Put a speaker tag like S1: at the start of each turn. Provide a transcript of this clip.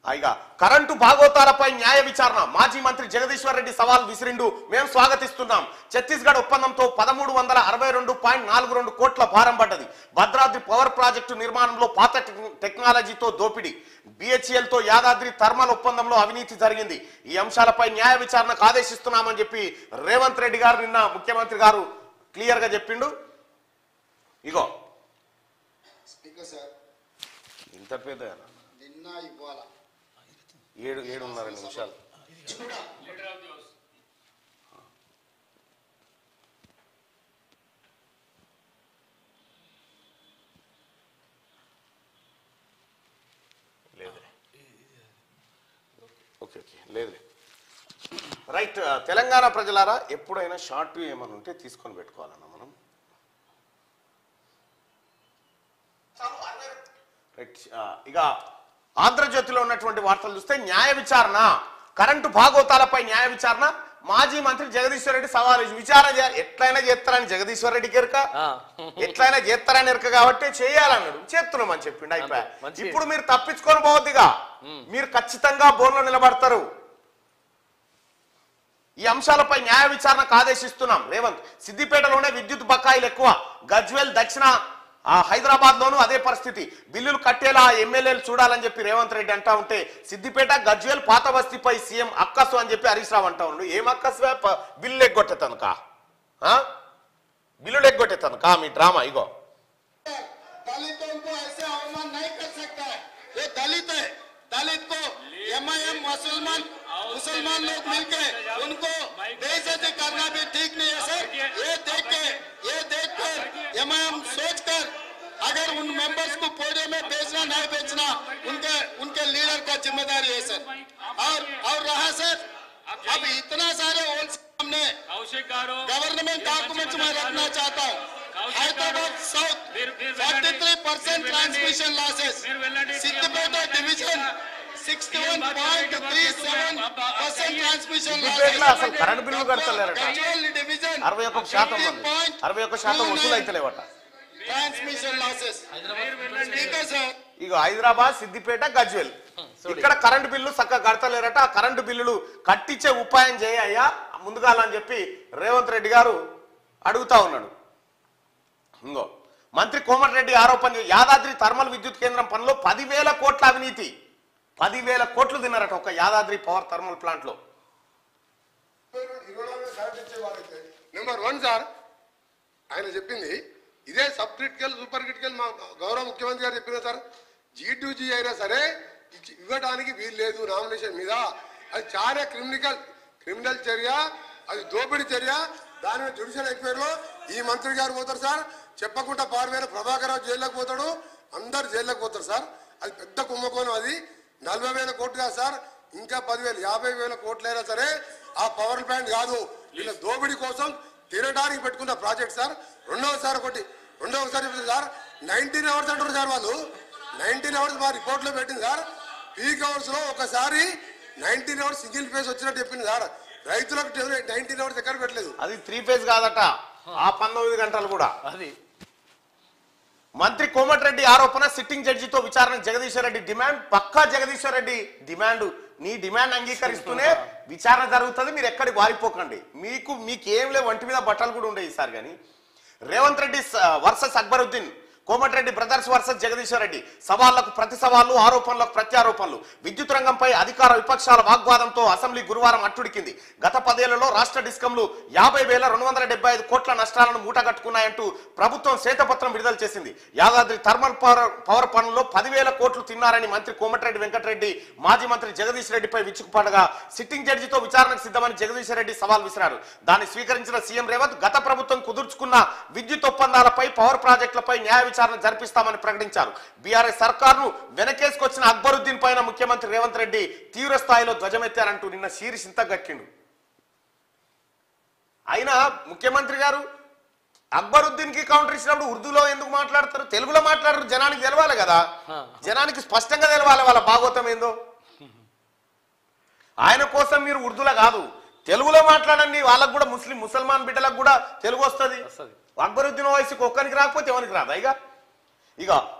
S1: అయిగా current భాగోతాలపై న్యాయ విచారణ మాజీ మంత్రి జగదీశ్వర్ రెడ్డి సవాల్ విసిరిండు. మేము స్వాగతిస్తున్నాం. ఛత్తీస్గఢ్ ఒప్పందంతో 1362.42 కోట్ల భారం పడ్డది. భద్రాద్రి పవర్ ప్రాజెక్టు నిర్మాణంలో పాత టెక్నాలజీతో దోపిడీ. BHEL తో యాదాద్రి థర్మల్ ఒప్పందంలో అవినీతి జరిగింది. ఈ అంశాలపై న్యాయ విచారణకు ఆదేశిస్తున్నామని చెప్పి రేవంత్ రెడ్డి గారు నిన్న ముఖ్యమంత్రి గారు క్లియర్ గా చెప్పిండు. ఇగో
S2: స్పీకర్ సార్
S1: ఇంత పెద్ద
S2: నిన్న ఇవ్వాల
S1: 7:30 నిమిషాలు ఓకే లేదు రైట్. తెలంగాణ ప్రజలారా ఎప్పుడైనా షార్ట్ వ్యూ ఏమైనా ఉంటే తీసుకొని పెట్టుకోవాలన్నా మనం. రైట్. ఇక ఆంధ్రజ్యోతిలో ఉన్నటువంటి వార్తలు చూస్తే న్యాయ విచారణ కరెంటు భాగోతాలపై న్యాయ విచారణ మాజీ మంత్రి జగదీశ్వర్ రెడ్డి సవాలు విచారణ ఎట్లయినా చేస్తారని జగదీశ్వర్ రెడ్డికి ఎరక ఎట్లయినా చేస్తారని ఎరక కాబట్టి చేయాలన్నాడు. చేస్తున్నామని చెప్పిండు. అయిపోయా. ఇప్పుడు మీరు తప్పించుకొని పోవద్దుగా, మీరు ఖచ్చితంగా బోన్లో నిలబడతారు. ఈ అంశాలపై న్యాయ విచారణకు ఆదేశిస్తున్నాం రేవంత్. సిద్దిపేటలోనే విద్యుత్ బకాయిలు ఎక్కువ. గజ్వేల్ దక్షిణ హైదరాబాద్ లోనూ అదే పరిస్థితి. బిల్లులు కట్టేలా ఎమ్మెల్యేలు చూడాలని చెప్పి రేవంత్ రెడ్డి అంటా ఉంటే సిద్దిపేట గజ్వేల్ పాత బస్తీపై సీఎం అక్కసు అని చెప్పి హరీష్ రావు అంటా ఉన్నాడు. ఏం అక్కసు? బిల్లు ఎగ్గొట్టేతనుక, బిల్లులు ఎగ్గొట్టేతనుక మీ డ్రామా. ఇగో
S2: दलित को MIM मुसलमान लोग मिलके उनको बेइज्जती करना भी ठीक नहीं है सर। ये देख कर MIM सोच कर अगर उन मेंबर्स को पोडियम में बेचना नहीं बेचना उनके लीडर का जिम्मेदारी है सर। और रहा सर अब इतना सारे हमने गवर्नमेंट डॉक्यूमेंट्स में रखना चाहता हूँ। Hyderabad south 43% transmission losses, Siddipet division 61.37% transmission losses,
S1: అసలు కరెంట్ బిల్లు కడతలేరట. 61% వసూలు అయితలేవట
S2: ట్రాన్స్మిషన్ లాసెస్.
S1: ఇగో హైదరాబాద్ సిద్దిపేట గజ్వేల్ ఇక్కడ కరెంట్ బిల్లు చక్కగా కడతలేరట. ఆ కరెంటు బిల్లులు కట్టించే ఉపాయం చేయ్యా ముందుగాలని చెప్పి రేవంత్ రెడ్డి గారు అడుగుతా ఉన్నాడు. ఇంకో మంత్రి కోమటిరెడ్డి ఆరోపణ యాదాద్రి థర్మల్ విద్యుత్ కేంద్రం పనిలో 10,000 కోట్ల అవినీతి. 10,000 కోట్లు తిన్నారట ఒక యాదాద్రి పవర్ థర్మల్ ప్లాంట్ లో.
S3: నెంబర్ 1 సార్ ఆయన చెప్పింది ఇదే సబ్ క్రిటికల్ సూపర్ క్రిటికల్ మా గౌరవ ముఖ్యమంత్రి గారు చెప్పిన సార్. G2G అయినా సరే ఇవ్వడానికి వీలు లేదు నామినేషన్ మీద. అది చాలా క్రిమినల్ చర్య, అది దోపిడీ చర్య. దాని మీద జ్యుడిషియల్ ఎంక్వైరీలో ఈ మంత్రి గారు పోతారు సార్. చెప్పకుండా పారిపోయిన ప్రభాకర్ రావు జైల్లోకి పోతాడు, అందరు జైల్లోకి పోతారు సార్. అది పెద్ద కుంభకోణం. అది 40,000 కోట్లు కాదు సార్, ఇంకా 10,000 50,000 కోట్లైనా సరే ఆ పవర్ ప్లాంట్ కాదు, వీళ్ళ దోపిడీ కోసం తినడానికి పెట్టుకున్న ప్రాజెక్ట్ సార్. రెండవసారి సార్ 19 అవర్స్ అంటారు సార్ వాళ్ళు. 19 అవర్స్ మా రిపోర్ట్లో పెట్టింది సార్. పీక్ అవర్స్ లో ఒకసారి 19 అవర్స్ సింగిల్ ఫేజ్ వచ్చినట్టు చెప్పింది సార్. రైతులకు 19 అవర్స్ ఎక్కడ పెట్టలేదు.
S1: అది 3 ఫేజ్ కాదట, ఆ 19 గంటలు కూడా. అది మంత్రి కోమటిరెడ్డి ఆరోపణ సిట్టింగ్ జడ్జితో విచారణ జగదీశ్వర్ రెడ్డి డిమాండ్. పక్కా జగదీశ్వర్ రెడ్డి డిమాండ్. నీ డిమాండ్ అంగీకరిస్తూనే విచారణ జరుగుతుంది, మీరు ఎక్కడికి వారిపోకండి. మీకేం లేవు, వంటి మీద బట్టలు కూడా ఉండే ఈసారి. కానీ Revanth Reddy versus Akbaruddin, Komatireddy brothers versus Jagadeeshwar Reddy. సవాళ్లకు ప్రతి సవాళ్లు, ఆరోపణలకు ప్రత్యారోపణలు. విద్యుత్ రంగంపై అధికార విపక్షాల వాగ్వాదంతో అసెంబ్లీ గురువారం అట్టుడికింది. గత 10 ఏళ్లలో రాష్ట్ర డిస్కంలు 50,275 కోట్ల నష్టాలను మూటగట్టుకున్నాయంటూ ప్రభుత్వం శ్వేతపత్రం విడుదల చేసింది. యాదాద్రి థర్మల్ పవర్ పనుల్లో 10,000 కోట్లు తిన్నారని మంత్రి కోమటిరెడ్డి వెంకటరెడ్డి మాజీ మంత్రి జగదీష్ రెడ్డిపై విచ్చుకుపడగా సిట్టింగ్ జడ్జితో విచారణకు సిద్ధమని జగదీశ్వర్ రెడ్డి సవాల్ విసిరారు. దాన్ని స్వీకరించిన సీఎం రేవంత్ గత ప్రభుత్వం కుదుర్చుకున్న విద్యుత్ ఒప్పందాలపై, పవర్ ప్రాజెక్టులపై న్యాయ విచారణ జరిపిస్తామని ప్రకటించారు. బీఆర్ఎస్ సర్కార్ను వెనకేసుకొచ్చిన అక్బరుద్దీన్ పైన ముఖ్యమంత్రి రేవంత్ రెడ్డి తీవ్ర స్థాయిలో ధ్వజమెత్తారంటూ నిన్న శీర్షింత గక్కిండు. అయినా ముఖ్యమంత్రి గారు అక్బరుద్దీన్ కి కౌంటర్ ఇచ్చినప్పుడు ఉర్దూలో ఎందుకు మాట్లాడతారు? తెలుగులో మాట్లాడరు. జనానికి తెలవాలి కదా, జనానికి స్పష్టంగా తెలవాలి వాళ్ళ భాగవతం ఏందో. ఆయన కోసం మీరు ఉర్దూలో కాదు తెలుగులో మాట్లాడండి. వాళ్ళకు కూడా ముసల్మాన్ బిడ్డలకు కూడా తెలుగు వస్తుంది. అక్బరుద్దీన్ వయసుకి ఒక్కరికి రాకపోతే ఎవరికి రాదా? ఇక